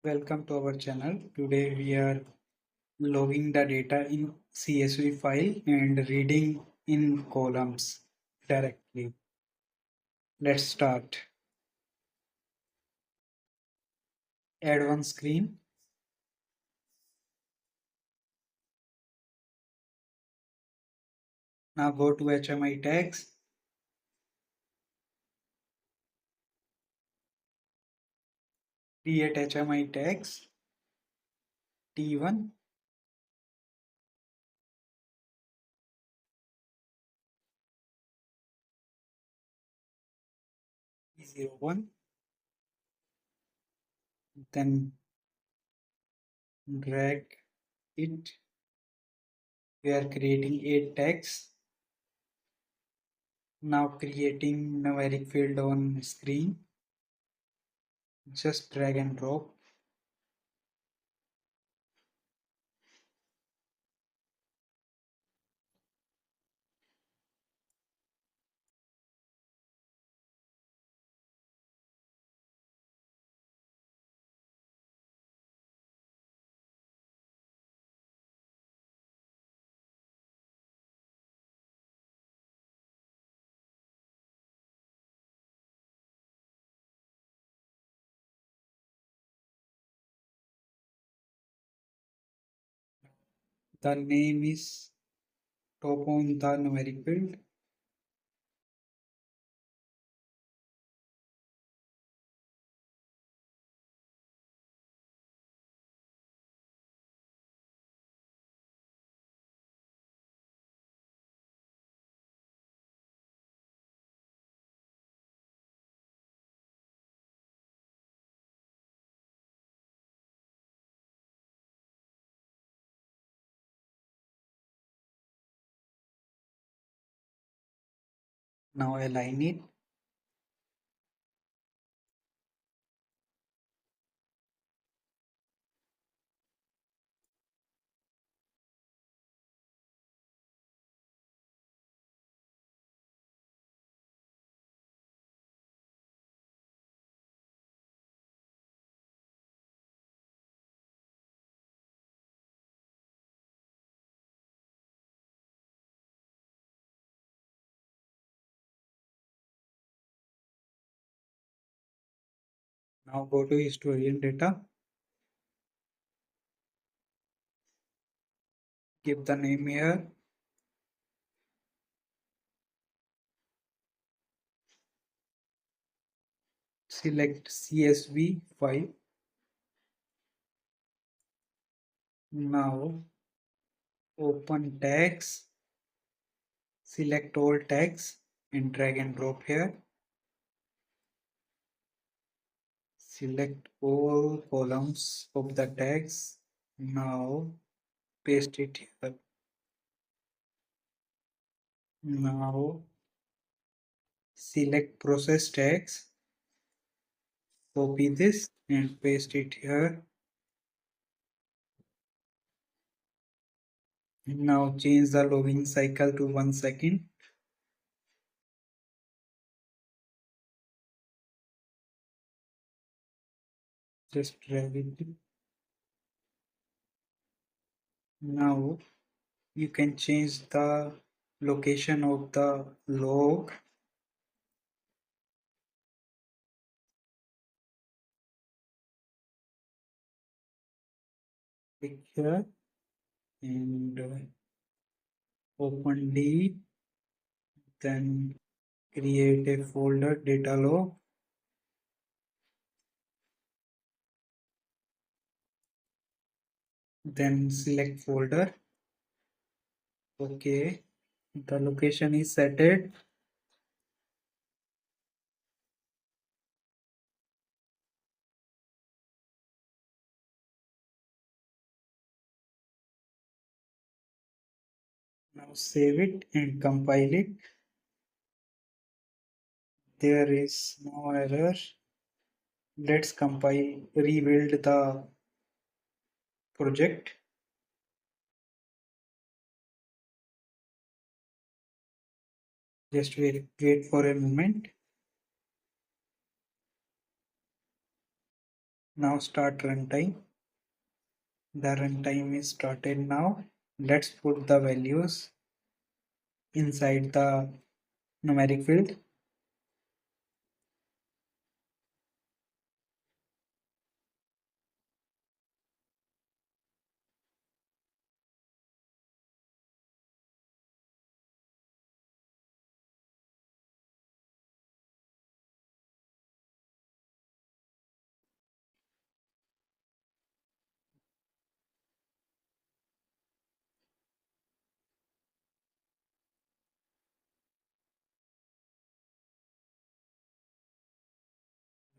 Welcome to our channel. Today we are logging the data in CSV file and reading in columns directly. Let's start. Add one screen. Now go to HMI tags. Create HMI tags. T1. T01. Then drag it. We are creating 8 tags. Now creating numeric field on screen. Just drag and drop. The name is top on the numeric field. Now align it. Now go to historian data. Give the name here. Select CSV file. Now open tags. Select all tags and drag and drop here. Select all columns of the tags. Now paste it here. Now select process tags. Copy this and paste it here. Now change the logging cycle to 1 second. Just drag it. Now you can change the location of the log. Click here and open D, then create a folder data log. Then select folder. Okay, the location is set. Now save it and compile it. There is no error. Let's compile, rebuild the project. Just wait for a moment. Now start runtime. The runtime is started now. Let's put the values inside the numeric field.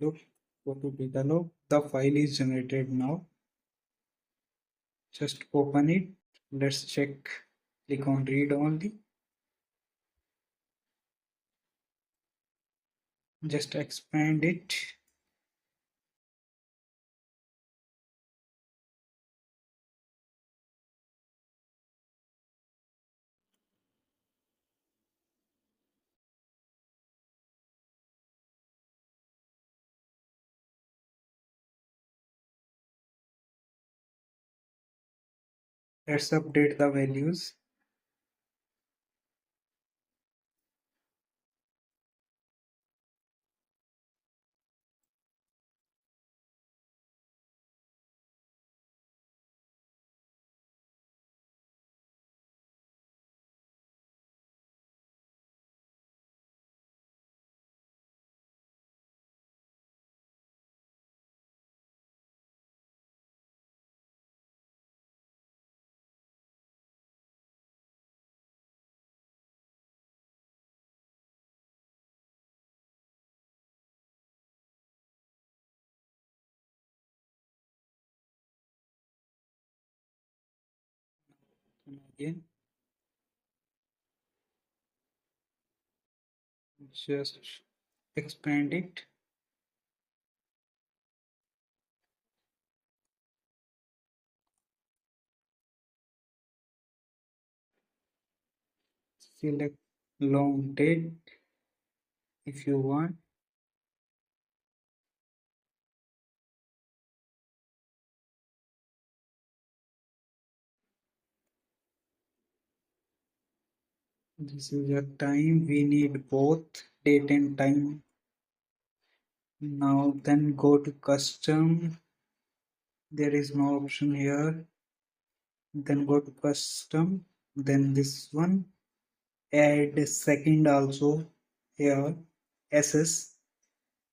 Look, go to data log. The file is generated now. Just open it. Let's check. Click on read only. Just expand it. Let's update the values. And again, just expand it. Select long date if you want. This is the time. We need both date and time. Now then go to custom. There is no option here. Then go to custom. Then this one. Add second also here. SS.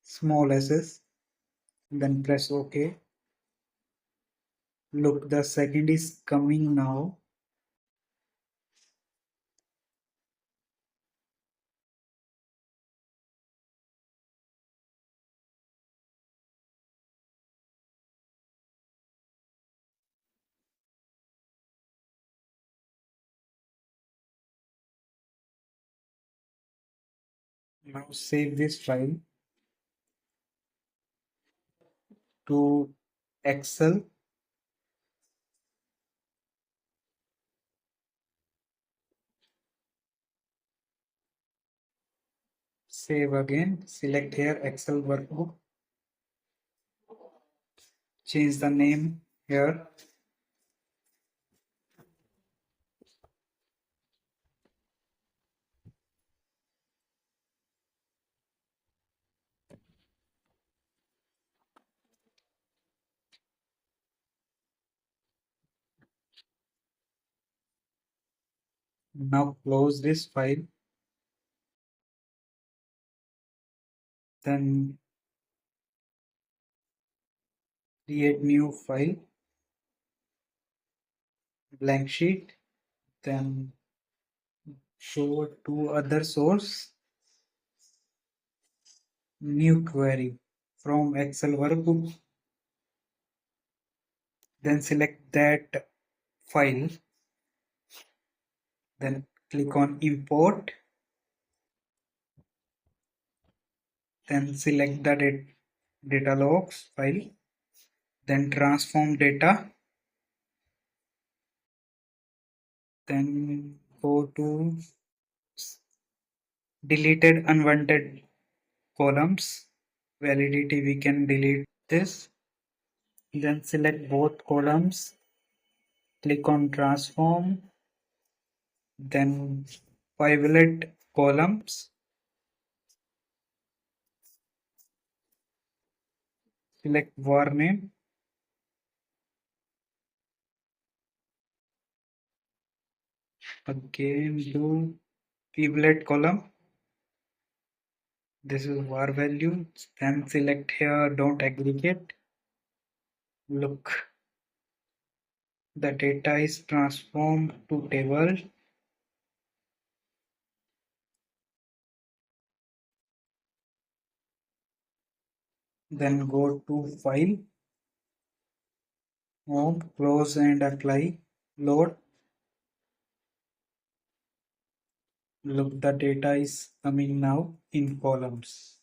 Small SS. Then press OK. Look, the second is coming now. Now save this file to Excel. Save again. Select here Excel workbook. Change the name here. Now close this file. Then create new file, blank sheet. Then show to other source, new query from Excel workbook. Then select that file. Then click on import. Then select the data logs file. Then transform data. Then go to deleted unwanted columns. Validity, we can delete this. Then select both columns, click on transform, then pivot columns, select var name, again do pivot column, this is var value, then select here don't aggregate, look the data is transformed to table, then go to file, home, close and apply, load, look the data is coming now in columns.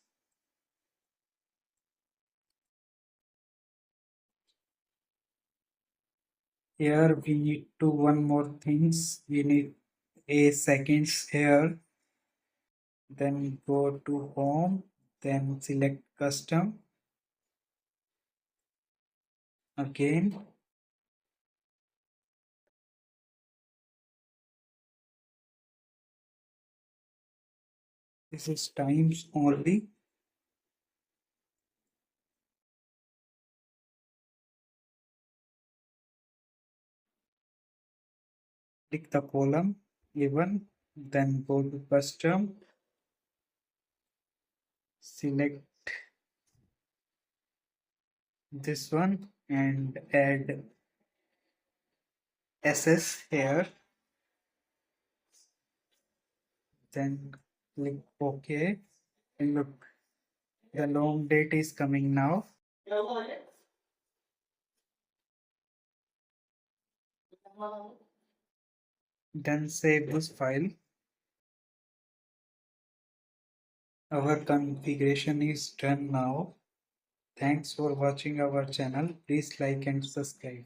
Here we need to one more things, we need a seconds here, then go to home, then select custom, again this is times only, click the column even, then go to custom, select this one and add SS here, then click OK, and look the long date is coming now. Then save this file. Our configuration is done now. Thanks for watching our channel. Please like and subscribe.